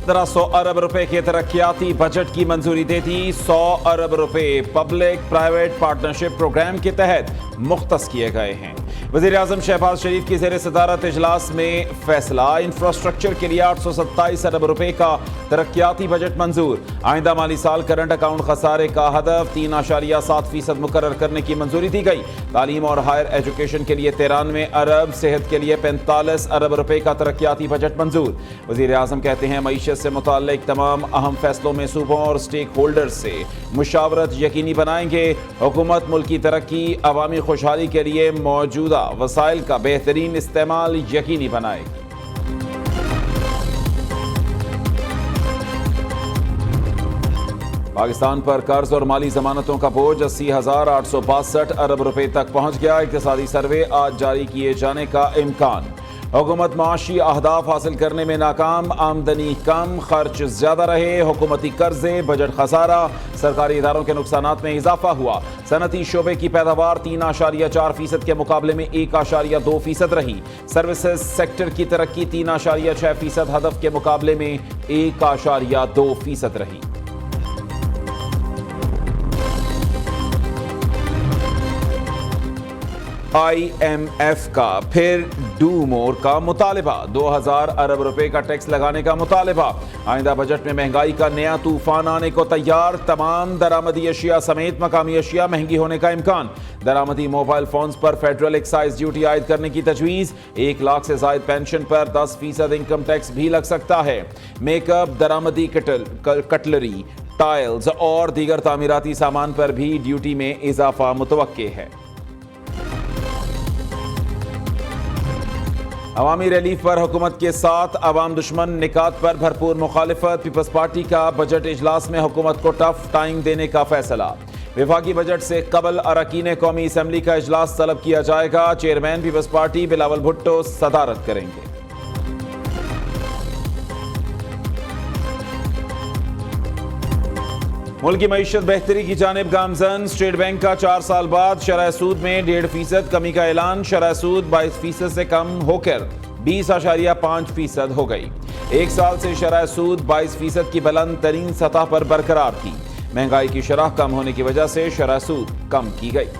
1700 अरब रुपए के तरक्याती बजट की मंजूरी दे दी। 100 अरब रुपए पब्लिक प्राइवेट पार्टनरशिप प्रोग्राम के तहत मुख्तस किए गए हैं। वज़ीर आज़म शहबाज शरीफ की ज़ेर सदारत इजलास में फैसला। इंफ्रास्ट्रक्चर के लिए 827 अरब रुपए का तरक्याती बजट मंजूर। आइंदा माली साल करंट अकाउंट खसारे का हदफ 3.7% मुकर्रर करने की मंजूरी दी गई। तालीम और हायर एजुकेशन के लिए 93 अरब, सेहत के लिए 45 अरब रुपए का तरक्याती बजट मंजूर। वज़ीर आज़म कहते हैं मईशत से मुताल्लिक तमाम अहम फैसलों में सूबों और स्टेक होल्डर्स से मुशावरत यकीनी बनाएंगे। हुकूमत मुल्क की तरक्की, अवामी खुशहाली के लिए मौजूदा वसाइल का बेहतरीन इस्तेमाल यकीनी बनाएगी। पाकिस्तान पर कर्ज और माली जमानतों का बोझ 80,862 अरब रुपए तक पहुंच गया। इक्तिसादी सर्वे आज जारी किए जाने का इम्कान। हुकूमत माशी अहदाफ हासिल करने में नाकाम, आमदनी कम, खर्च ज्यादा रहे। हुकूमती कर्जे, बजट खसारा, सरकारी इदारों के नुकसानात में इजाफा हुआ। सनती शोबे की पैदावार 3.4% के मुकाबले में 1.2% रही। सर्विसेज सेक्टर की तरक्की 3.6% हदफ के मुकाबले में 1.2% रही। IMF का फिर डू मोर का मुतालिबा। 2000 अरब रुपए का टैक्स लगाने का मुतालिबा। आइंदा बजट में महंगाई का नया तूफान आने को तैयार। तमाम दरामदी अशिया समेत मकामी अशिया महंगी होने का इम्कान। दरामदी मोबाइल फोन्स पर फेडरल एक्साइज ड्यूटी आयद करने की तजवीज़। 1 लाख से जायद पेंशन पर 10% इनकम टैक्स भी लग सकता है। मेकअप, दरामदी कटलरी, टाइल्स और दीगर तामीराती सामान पर भी ड्यूटी में इजाफा मुतवक्के है। अवामी रिलीफ पर हुकूमत के साथ अवाम दुश्मन निकात पर भरपूर मुखालिफत। पीपल्स पार्टी का बजट इजलास में हुकूमत को टफ टाइम देने का फैसला। विफाकी बजट से कबल अरकान कौमी असम्बली का इजलास तलब किया जाएगा। Chairman people's party Bilawal Bhutto सदारत करेंगे। मुल्क की मईशत बेहतरी की जानिब गामजन। स्टेट बैंक का 4 साल बाद शरह सूद में 1.5% कमी का ऐलान। शरह सूद 22% से कम होकर 20.5% हो गई। 1 साल से शरह सूद 22% की बुलंद तरीन सतह पर बरकरार थी। महंगाई की शरह कम होने की वजह से शरह सूद कम की गई।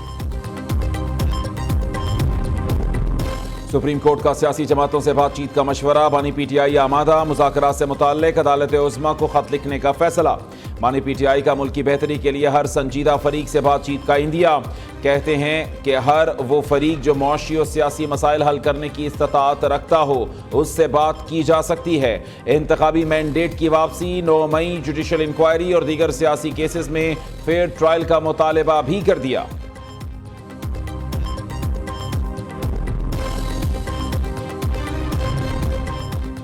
सुप्रीम कोर्ट का सियासी जमातों से बातचीत का मशवरा। बानी PTI आमादा। मुज़ाकरात से मुताल्लिक अदालत उज़्मा को खत लिखने का फैसला। बानी PTI का मुल्क की बेहतरी के लिए हर संजीदा फरीक से बातचीत का इंदिया। कहते हैं कि हर वो फरीक जो मुआशी और सियासी मसाइल हल करने की इस्तात रखता हो उससे बात की जा सकती है। इंतखाबी मैंडेट की वापसी, 9 मई जुडिशल इंक्वायरी और दीगर सियासी केसेस में फेयर ट्रायल का मुतालबा भी कर दिया।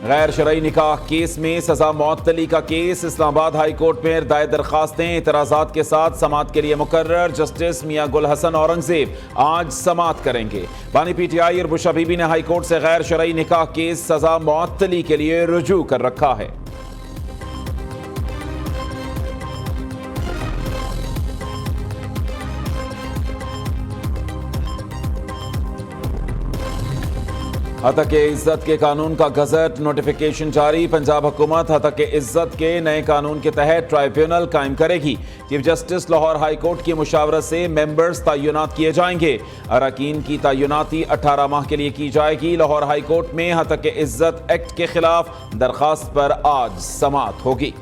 गैर शरई निकाह केस में सजा मुअत्तली का केस। इस्लामाबाद हाई कोर्ट में दायर दरखास्तें एतराज़ात के साथ समाअत के लिए मुकर्रर। जस्टिस मियां गुल हसन औरंगजेब आज समाअत करेंगे। बानी PTI और बुशा बीबी ने हाई कोर्ट से गैर शरई निकाह केस सजा मुअत्तली के लिए रुजू कर रखा है। हतक इज्जत के कानून का गजट नोटिफिकेशन जारी। पंजाब हुकूमत हतक इज्जत के नए कानून के तहत ट्राइब्यूनल कायम करेगी। Chief justice Lahore high court की मुशावरत से मेंबर्स तयनात किए जाएंगे। अरकान की तयनाती 18 माह के लिए की जाएगी। लाहौर हाई कोर्ट में हतक इज्जत एक्ट के खिलाफ दरखास्त पर आज समाअत होगी।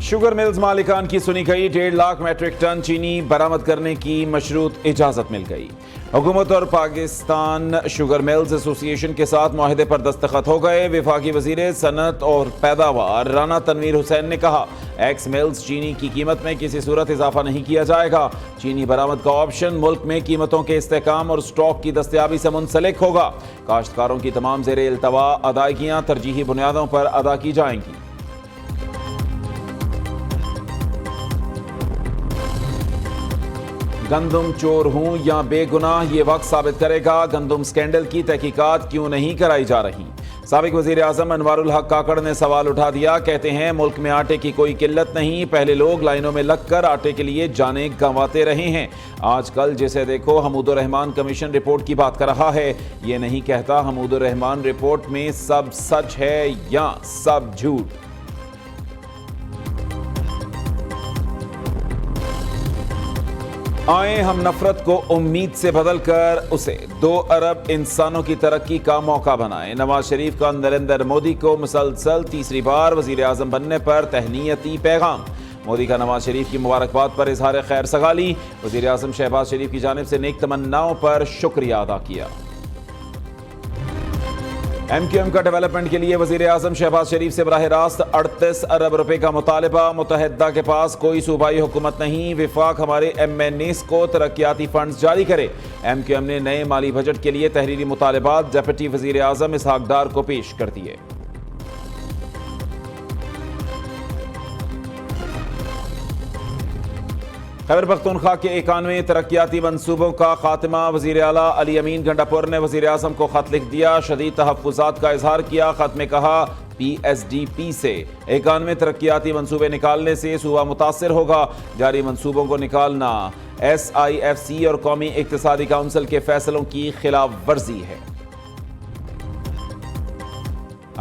शुगर मिल्स मालिकान की सुनी गई। 1.5 लाख मेट्रिक टन चीनी बरामद करने की मशरूत इजाजत मिल गई। हुकूमत और पाकिस्तान शुगर मिल्स एसोसिएशन के साथ मुआहदे पर दस्तखत हो गए। वफाकी वजीर सनत और पैदावार राना तनवीर हुसैन ने कहा एक्स मिल्स चीनी की कीमत में किसी सूरत इजाफा नहीं किया जाएगा। चीनी बरामद का ऑप्शन मुल्क में कीमतों के इस्तेहकाम और स्टॉक की दस्तयाबी से मुंसलिक होगा। काश्तकारों की तमाम ज़ेर इल्तवा अदायगियाँ तरजीही बुनियादों पर अदा की जाएंगी। गंदम चोर हूं या बेगुनाह ये वक्त साबित करेगा। गंदम स्कैंडल की तहकीकात क्यों नहीं कराई जा रही। سابق وزیر اعظم انوار الحق کاکڑ نے سوال اٹھا دیا، کہتے ہیں ملک میں آٹے کی کوئی قلت نہیں، پہلے لوگ لائنوں میں لگ کر آٹے کے لیے جانیں گنواتے رہے ہیں، آج کل جسے دیکھو حمود الرحمان کمیشن رپورٹ کی بات کر رہا ہے، یہ نہیں کہتا حمود الرحمان رپورٹ میں سب سچ ہے یا سب جھوٹ۔ آئیں ہم نفرت کو امید سے بدل کر اسے 2 ارب انسانوں کی ترقی کا موقع بنائیں۔ نواز شریف کا نریندر مودی کو مسلسل تیسری بار وزیر اعظم بننے پر تہنیتی پیغام۔ مودی کا نواز شریف کی مبارکباد پر اظہار خیر سگالی، وزیر اعظم شہباز شریف کی جانب سے نیک تمناؤں پر شکریہ ادا کیا۔ ایم کیو ایم کا ڈیولپمنٹ کے لیے وزیر اعظم شہباز شریف سے براہ راست 38 ارب روپے کا مطالبہ، متحدہ کے پاس کوئی صوبائی حکومت نہیں، وفاق ہمارے ایم این ایز کو ترقیاتی فنڈز جاری کرے۔ ایم کیو ایم نے نئے مالی بجٹ کے لیے تحریری مطالبات ڈپٹی وزیر اعظم اسحاق ڈار کو پیش کر دیے۔ خیبر پختونخوا کے 91 ترقیاتی منصوبوں کا خاتمہ، وزیر اعلیٰ علی امین گنڈاپور نے وزیر اعظم کو خط لکھ دیا، شدید تحفظات کا اظہار کیا، خط میں کہا پی ایس ڈی پی سے 91 ترقیاتی منصوبے نکالنے سے صوبہ متاثر ہوگا، جاری منصوبوں کو نکالنا ایس آئی ایف سی اور قومی اقتصادی کونسل کے فیصلوں کی خلاف ورزی ہے۔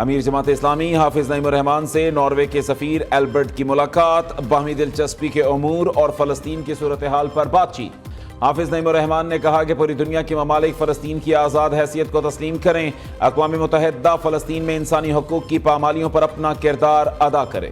امیر جماعت اسلامی حافظ نعیم الرحمان سے ناروے کے سفیر البرٹ کی ملاقات، باہمی دلچسپی کے امور اور فلسطین کی صورتحال پر بات چیت۔ حافظ نعیم الرحمان نے کہا کہ پوری دنیا کے ممالک فلسطین کی آزاد حیثیت کو تسلیم کریں، اقوام متحدہ فلسطین میں انسانی حقوق کی پامالیوں پر اپنا کردار ادا کرے۔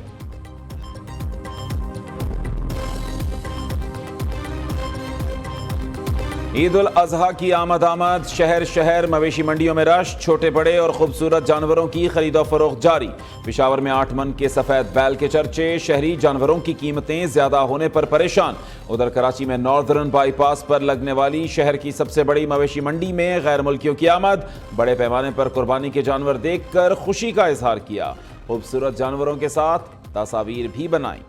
عید الاضحیٰ کی آمد شہر شہر مویشی منڈیوں میں رش، چھوٹے بڑے اور خوبصورت جانوروں کی خرید و فروخت جاری۔ پشاور میں 8 من کے سفید بیل کے چرچے، شہری جانوروں کی قیمتیں زیادہ ہونے پر پریشان۔ ادھر کراچی میں ناردرن بائی پاس پر لگنے والی شہر کی سب سے بڑی مویشی منڈی میں غیر ملکیوں کی آمد، بڑے پیمانے پر قربانی کے جانور دیکھ کر خوشی کا اظہار کیا، خوبصورت جانوروں کے ساتھ تصاویر بھی بنائیں۔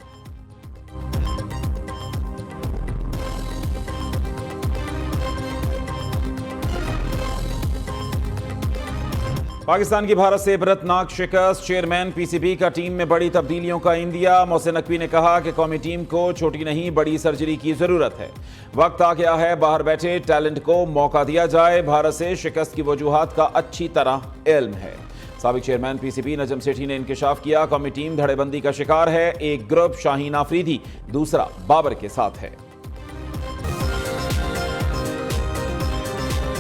پاکستان کی بھارت سے عبرتناک شکست، چیئرمین پی سی بی کا ٹیم میں بڑی تبدیلیوں کا اندیا، محسن نقوی نے کہا کہ قومی ٹیم کو چھوٹی نہیں بڑی سرجری کی ضرورت ہے، وقت آ گیا ہے باہر بیٹھے ٹیلنٹ کو موقع دیا جائے، بھارت سے شکست کی وجوہات کا اچھی طرح علم ہے۔ سابق chairman P C B Najam Sethi نے انکشاف کیا، قومی ٹیم دھڑے بندی کا شکار ہے، ایک گروپ شاہین آفریدی، دوسرا بابر کے ساتھ ہے۔